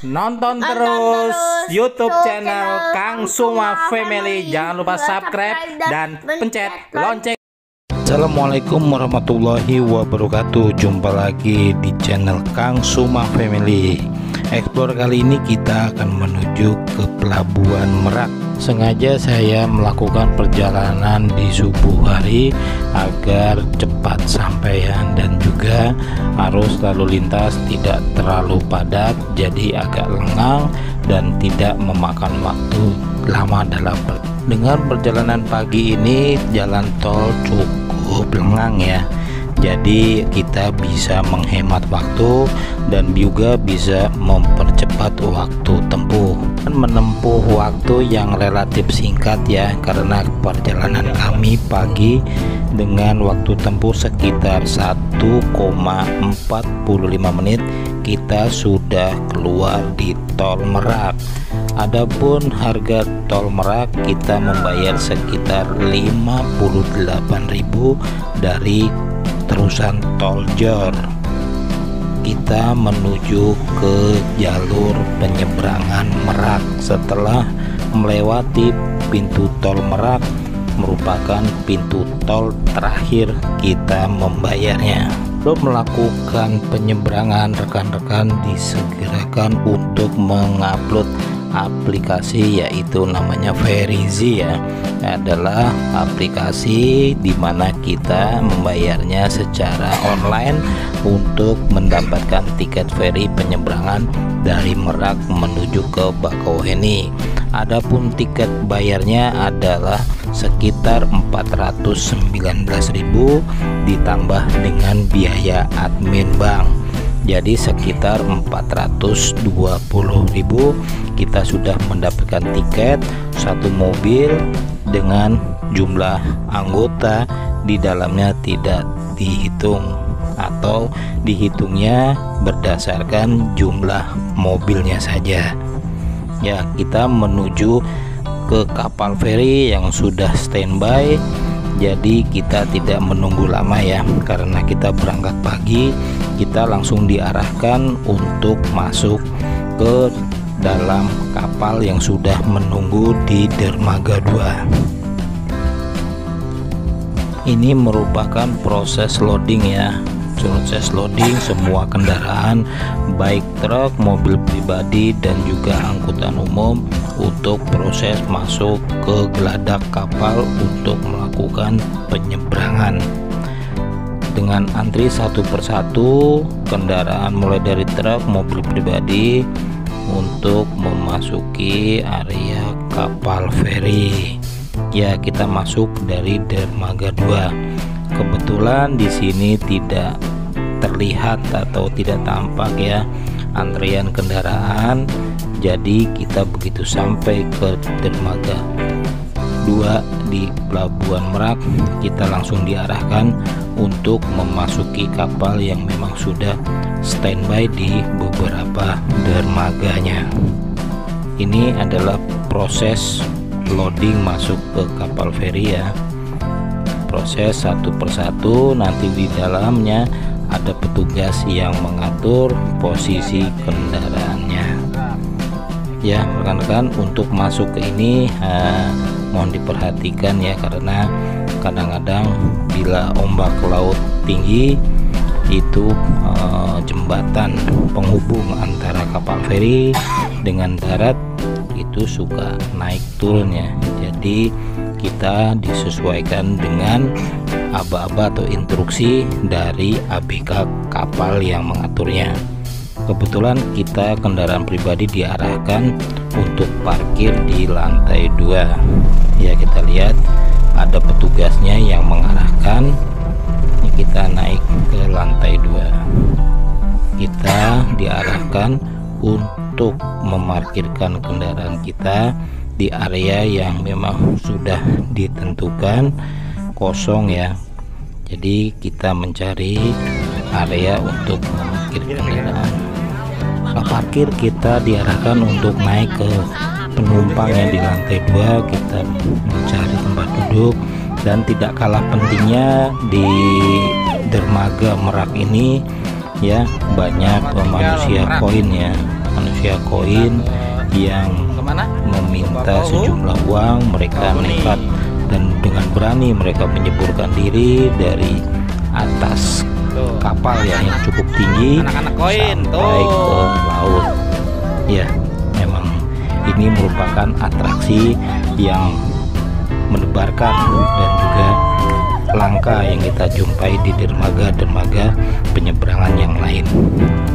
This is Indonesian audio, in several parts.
Nonton terus YouTube channel Kang Suma Family. Jangan lupa subscribe dan pencet lonceng. Assalamualaikum warahmatullahi wabarakatuh. Jumpa lagi di channel Kang Suma Family. Explore kali ini kita akan menuju ke Pelabuhan Merak. Sengaja saya melakukan perjalanan di subuh hari agar cepat sampaian dan juga arus lalu lintas tidak terlalu padat, jadi agak lengang dan tidak memakan waktu lama dengan perjalanan pagi ini. Jalan tol cukup lengang ya, jadi kita bisa menghemat waktu dan juga bisa mempercepat waktu tempuh dan menempuh waktu yang relatif singkat ya, karena perjalanan kami pagi dengan waktu tempuh sekitar 1,45 menit kita sudah keluar di tol Merak. Adapun harga tol Merak kita membayar sekitar 58.000 dari terusan tol Jor. Kita menuju ke jalur penyeberangan Merak. Setelah melewati pintu tol Merak, merupakan pintu tol terakhir kita membayarnya. Sebelum melakukan penyeberangan, rekan-rekan disegerakan untuk mengupload aplikasi, yaitu namanya Verizi ya, adalah aplikasi dimana kita membayarnya secara online untuk mendapatkan tiket feri penyeberangan dari Merak menuju ke Bakauheni. Adapun tiket bayarnya adalah sekitar 419.000 ditambah dengan biaya admin bank, jadi sekitar 420.000 kita sudah mendapatkan tiket satu mobil dengan jumlah anggota di dalamnya tidak dihitung atau dihitungnya berdasarkan jumlah mobilnya saja ya. Kita menuju ke kapal feri yang sudah standby, jadi kita tidak menunggu lama ya, karena kita berangkat pagi. Kita langsung diarahkan untuk masuk ke dalam kapal yang sudah menunggu di dermaga 2. Ini merupakan proses loading ya, proses loading semua kendaraan baik truk, mobil pribadi dan juga angkutan umum untuk proses masuk ke geladak kapal untuk melakukan penyeberangan. Dengan antri satu persatu kendaraan mulai dari truk, mobil pribadi untuk memasuki area kapal feri. Ya, kita masuk dari dermaga 2. Kebetulan di sini tidak terlihat atau tidak tampak ya antrian kendaraan, jadi kita begitu sampai ke dermaga 2 di Pelabuhan Merak, kita langsung diarahkan untuk memasuki kapal yang memang sudah standby di beberapa dermaganya. Ini adalah proses loading masuk ke kapal feri ya, proses satu persatu. Nanti di dalamnya ada petugas yang mengatur posisi kendaraannya ya rekan-rekan. Untuk masuk ke ini mohon diperhatikan ya, karena kadang-kadang bila ombak laut tinggi itu jembatan penghubung antara kapal feri dengan darat itu suka naik turun ya, jadi kita disesuaikan dengan aba-aba atau instruksi dari ABK kapal yang mengaturnya. Kebetulan kita kendaraan pribadi diarahkan untuk parkir di lantai 2 ya. Kita lihat ada petugasnya yang mengarahkan. Ini kita naik ke lantai 2. Kita diarahkan untuk memarkirkan kendaraan kita di area yang memang sudah ditentukan kosong ya. Jadi kita mencari area untuk memarkir kendaraan. Setelah parkir kita diarahkan untuk naik ke penumpang yang di lantai 2. Kita mencari tempat duduk, dan tidak kalah pentingnya di dermaga Merak ini ya, banyak manusia koin ya, manusia manusia koin yang meminta sejumlah uang. Mereka nekat dan dengan berani mereka menyeburkan diri dari atas kapal ya, yang cukup tinggi sampai ke laut. Ya, memang ini merupakan atraksi yang mendebarkan dan juga langka yang kita jumpai di dermaga-dermaga penyeberangan yang lain.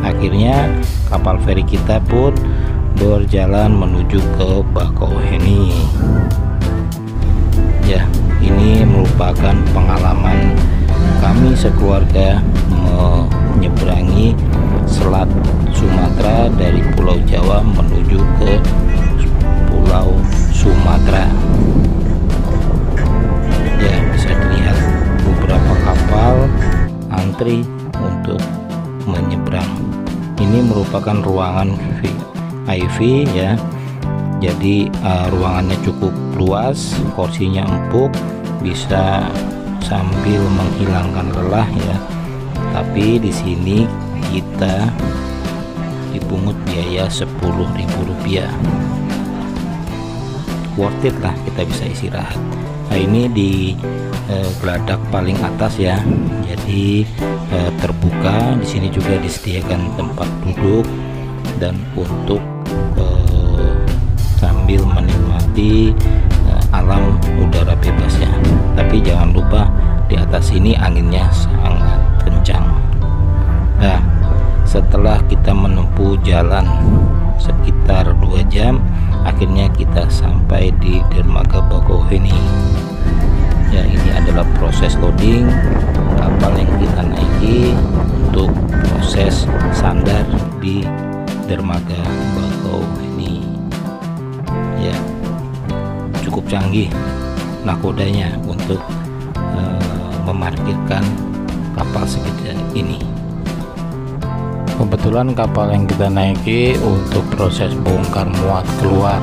Akhirnya kapal feri kita pun berjalan menuju ke Bakauheni. Ya, ini merupakan pengalaman kami sekeluarga menyeberangi Selat Sumatera dari Pulau Jawa menuju ke Pulau Sumatera. Ya, bisa dilihat beberapa kapal antri untuk menyeberang. Ini merupakan ruangan VIP ya, jadi ruangannya cukup luas, kursinya empuk, bisa sambil menghilangkan lelah ya. Tapi di sini kita dipungut biaya Rp10.000. Worth it lah, kita bisa istirahat. Nah, ini di geladak paling atas ya, jadi terbuka. Di sini juga disediakan tempat duduk dan untuk sambil menikmati alam udara bebasnya. Tapi jangan lupa di atas ini anginnya sangat kencang. Nah, setelah kita menempuh jalan sekitar 2 jam, akhirnya kita sampai di dermaga Bakauheni. Ya, ini adalah proses loading kapal yang kita naiki untuk proses sandar di dermaga Bakauheni. Ya, cukup canggih nakodanya untuk memarkirkan kapal segede ini. Kebetulan kapal yang kita naiki untuk proses bongkar muat keluar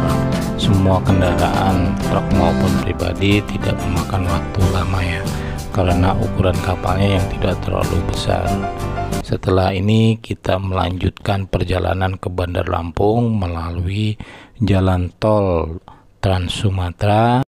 semua kendaraan truk maupun pribadi tidak memakan waktu lama ya, karena ukuran kapalnya yang tidak terlalu besar. Setelah ini kita melanjutkan perjalanan ke Bandar Lampung melalui jalan tol Trans Sumatera.